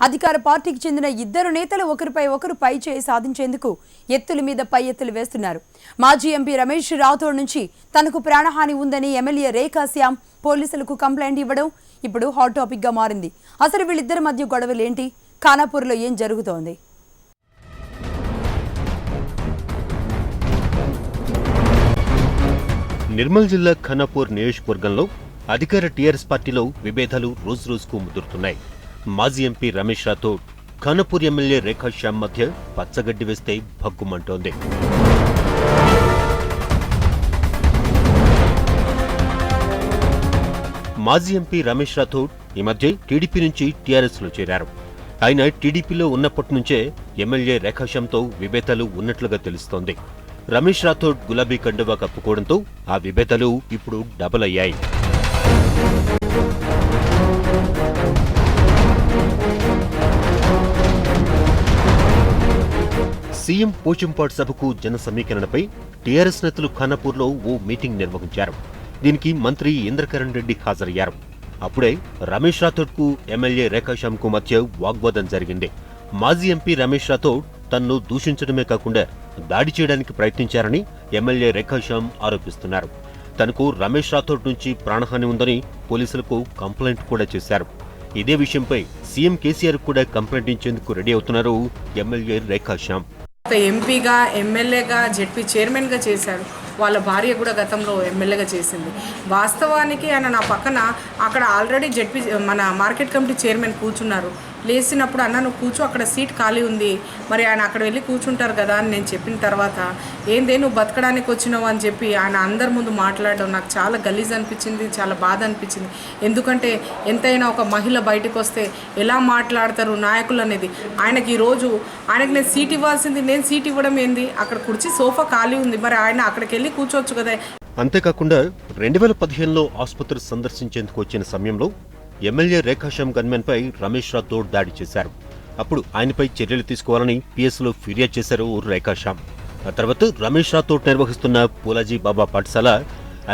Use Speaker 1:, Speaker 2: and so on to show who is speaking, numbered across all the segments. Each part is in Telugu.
Speaker 1: అధికార పార్టీకి చెందిన ఇద్దరు నేతలు ఒకరిపై ఒకరు పైచేయి సాధించేందుకు ఎత్తుల మీద పై ఎత్తులు వేస్తున్నారు. మాజీ ఎంపీ రమేష్ రాథోడ్ నుంచి తనకు ప్రాణహాని ఉందని ఎమ్మెల్యే రేఖా శ్యామ్ పోలీసులకు కంప్లైంట్ ఇవ్వడం ఇప్పుడు హాట్ టాపిక్ గా మారింది. అసలు వీళ్ళిద్దరి మధ్య గొడవలేంటి? ఖానాపూర్లో ఏం జరుగుతోంది?
Speaker 2: నిర్మల్ జిల్లా ఖానాపూర్ నియోజకవర్గంలో అధికార టీఆర్ఎస్ పార్టీలో విభేదాలు రోజురోజుకు ముదురుతున్నాయి. మాజీ ఎంపీ రమేష్ రాథోడ్ ఖానాపూర్ ఎమ్మెల్యే రేఖా శ్యామ్ మధ్య పచ్చగడ్డి వేస్తే భగ్గుమంటోంది. మాజీ ఎంపీ రమేష్ రాథోడ్ ఈ మధ్య టీడీపీ నుంచి టీఆర్ఎస్ లో చేరారు. ఆయన టీడీపీలో ఉన్నప్పటి నుంచే ఎమ్మెల్యే రేఖా శ్యామ్తో విభేదాలు ఉన్నట్లుగా తెలుస్తోంది. రమేష్ రాథోడ్ గులాబీ కండువా కప్పుకోవడంతో ఆ విభేదాలు ఇప్పుడు డబుల్ అయ్యాయి. సీఎం పోచంపాడు సభకు జన సమీకరణపై టీఆర్ఎస్ నేతలు ఖానాపూర్లో ఓ మీటింగ్ నిర్వహించారు. దీనికి మంత్రి ఇంద్రకరణ్ రెడ్డి హాజరయ్యారు. అప్పుడే రమేష్ రాథోడ్కు ఎమ్మెల్యే రేఖా శ్యామ్కు మధ్య వాగ్వాదం జరిగింది. మాజీ ఎంపీ రమేష్ రాథోడ్ తన్ను దూషించడమే కాకుండా దాడి చేయడానికి ప్రయత్నించారని ఎమ్మెల్యే రేఖా శ్యామ్ ఆరోపిస్తున్నారు. తనకు రమేష్ రాథోడ్ నుంచి ప్రాణహాని ఉందని పోలీసులకు కంప్లైంట్ కూడా చేశారు. ఇదే విషయంపై సీఎం కేసీఆర్ కూడా కంప్లైంట్ ఇచ్చేందుకు రెడీ అవుతున్నారు ఎమ్మెల్యే రేఖా శ్యామ్.
Speaker 3: ఎంపీగా, ఎమ్మెల్యేగా, జెడ్పీ చైర్మన్గా చేశారు. వాళ్ళ భార్య కూడా గతంలో ఎమ్మెల్యేగా చేసింది. వాస్తవానికి ఆయన నా పక్కన అక్కడ ఆల్రెడీ జెడ్పీ మన మార్కెట్ కమిటీ చైర్మన్ కూర్చున్నారు. లేచినప్పుడు అన్న నువ్వు కూర్చో, అక్కడ సీట్ ఖాళీ ఉంది, మరి ఆయన అక్కడ వెళ్ళి కూర్చుంటారు కదా అని నేను చెప్పిన తర్వాత ఏందే నువ్వు బతకడానికి వచ్చినావు అని చెప్పి ఆయన అందరి ముందు మాట్లాడడం నాకు చాలా గలీజ్ అనిపించింది, చాలా బాధ అనిపించింది. ఎందుకంటే ఎంతైనా ఒక మహిళ బయటకు వస్తే ఎలా మాట్లాడతారు నాయకులు అనేది. ఆయనకి ఈరోజు ఆయనకి నేను సీట్ ఇవ్వాల్సింది, నేను సీట్ ఇవ్వడం ఏంది? అక్కడ కుర్చీ సోఫా ఖాళీ ఉంది, మరి ఆయన అక్కడికి వెళ్ళి కూర్చోవచ్చు కదా.
Speaker 2: అంతేకాకుండా 2015లో ఆసుపత్రి సందర్శించేందుకు వచ్చిన సమయంలో ఎమ్మెల్యే రేఖా శ్యామ్ గన్మెన్ పై రమేష్ రాథోడ్ దాడి చేశారు. అప్పుడు ఆయనపై చర్యలు తీసుకోవాలని పిఎస్లో ఫిర్యాదు చేశారు రేఖా శ్యామ్. ఆ తర్వాత రమేష్ రాథోడ్ నిర్వహిస్తున్న పూలాజీ బాబా పాఠశాల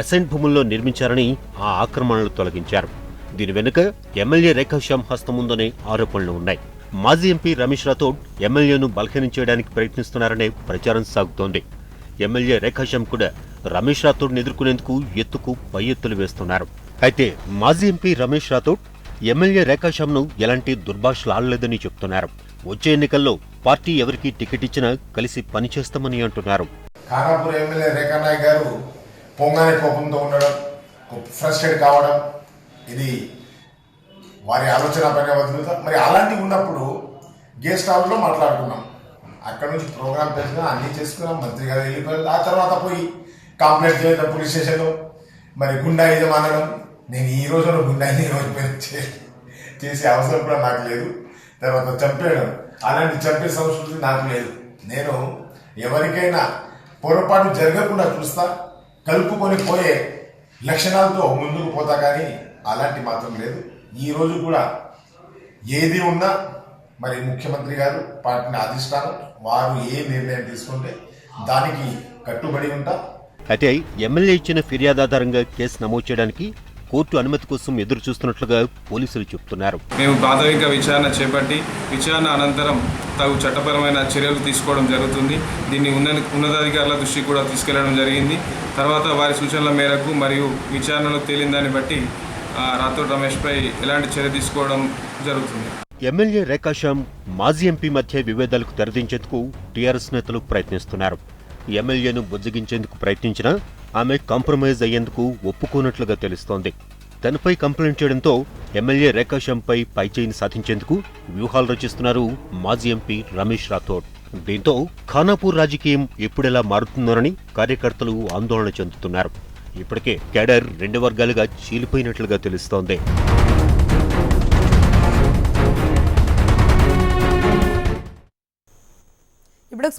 Speaker 2: అసైన్ భూముల్లో నిర్మించారని ఆ ఆక్రమణలు తొలగించారు. దీని వెనుక ఎమ్మెల్యే రేఖా శ్యామ్ హస్తముందనే ఆరోపణలు ఉన్నాయి. మాజీ ఎంపీ రమేష్ రాథోడ్ ఎమ్మెల్యేను బలహీనం చేయడానికి ప్రయత్నిస్తున్నారనే ప్రచారం సాగుతోంది. ఎమ్మెల్యే రేఖా శ్యామ్ కూడా రమేష్ రాథోడ్ను ఎదుర్కొనేందుకు ఎత్తుకు పై ఎత్తులు వేస్తున్నారు. అయితే మాజీ ఎంపీ రమేష్ రాథోడ్ ఎమ్మెల్యే రేఖా శ్యామ్ను ఎలాంటి దుర్భాషలు ఆడలేదని చెప్తున్నారు. వచ్చే ఎన్నికల్లో పార్టీ ఎవరికి టికెట్ ఇచ్చినా కలిసి పనిచేస్తామని అంటున్నారు.
Speaker 4: ఖానాపూర్ ఎమ్మెల్యే రేఖా నాయక్ గారు పొంగానే కోపంతో ఉండడం, ఫ్రస్ట్రేట్ కావడం, ఇది వారి ఆలోచన పైన వదులుతాం. మరి అలాంటివి ఉన్నప్పుడు గెస్ట్ హౌస్లో మాట్లాడుకున్నాం. అక్కడ నుంచి ప్రోగ్రామ్ పెట్టుకుని అన్నీ చేసుకున్నాం. మంత్రి గారు వెళ్ళిపోయారు. ఆ తర్వాత పోయి కంప్లైంట్ చేయడం పోలీస్ స్టేషన్లో, మరి గుండాయిజం అనడం. నేను ఈ రోజున గుండాయిని చేసే అవసరం కూడా నాకు లేదు. తర్వాత చంపేయడం, అలాంటి చంపే సంస్కృతి నాకు లేదు. నేను ఎవరికైనా పొరపాటు జరగకుండా చూస్తా, కలుపుకొని పోయే లక్షణాలతో ముందుకు పోతా, కానీ అలాంటి మాత్రం లేదు. ఈ రోజు కూడా ఏది ఉన్నా మరి ముఖ్యమంత్రి గారు పార్టీని అధిష్టానం వారు ఏ నిర్ణయం తీసుకుంటే దానికి కట్టుబడి ఉంటా.
Speaker 2: అయితే ఎమ్మెల్యే ఇచ్చిన ఫిర్యాదు ఆధారంగా కేసు నమోదు చేయడానికి కోర్టు అనుమతి కోసం ఎదురు చూస్తున్నట్లుగా పోలీసులు చెబుతున్నారు.
Speaker 5: మేము ప్రాథమిక విచారణ చేపట్టి విచారణ అనంతరం తగు చట్టపరమైన చర్యలు తీసుకోవడం జరుగుతుంది. దీన్ని ఉన్నతాధికారుల దృష్టికి కూడా తీసుకెళ్లడం జరిగింది. తర్వాత వారి సూచనల మేరకు మరియు విచారణలో తేలిన దాన్ని బట్టి రాథోడ్ రమేష్పై ఎలాంటి చర్య తీసుకోవడం జరుగుతుంది.
Speaker 2: ఎమ్మెల్యే రేఖా శ్యామ్ మాజీ ఎంపీ మధ్య విభేదాలకు తెరదించేందుకు టీఆర్ఎస్ నేతలు ప్రయత్నిస్తున్నారు. ఎమ్మెల్యేను బుజ్జగించేందుకు ప్రయత్నించినా ఆమె కాంప్రమైజ్ అయ్యేందుకు ఒప్పుకోనట్లుగా తెలుస్తోంది. తనపై కంప్లైంట్ చేయడంతో ఎమ్మెల్యే రేఖా శ్యామ్పై పైచేయిని సాధించేందుకు వ్యూహాలు రచిస్తున్నారు మాజీ ఎంపీ రమేష్ రాథోడ్. దీంతో ఖానాపూర్ రాజకీయం ఎప్పుడెలా మారుతుందోనని కార్యకర్తలు ఆందోళన చెందుతున్నారు. ఇప్పటికే కేడర్ 2 వర్గాలుగా చీలిపోయినట్లుగా తెలుస్తోంది.
Speaker 1: ఇప్పుడు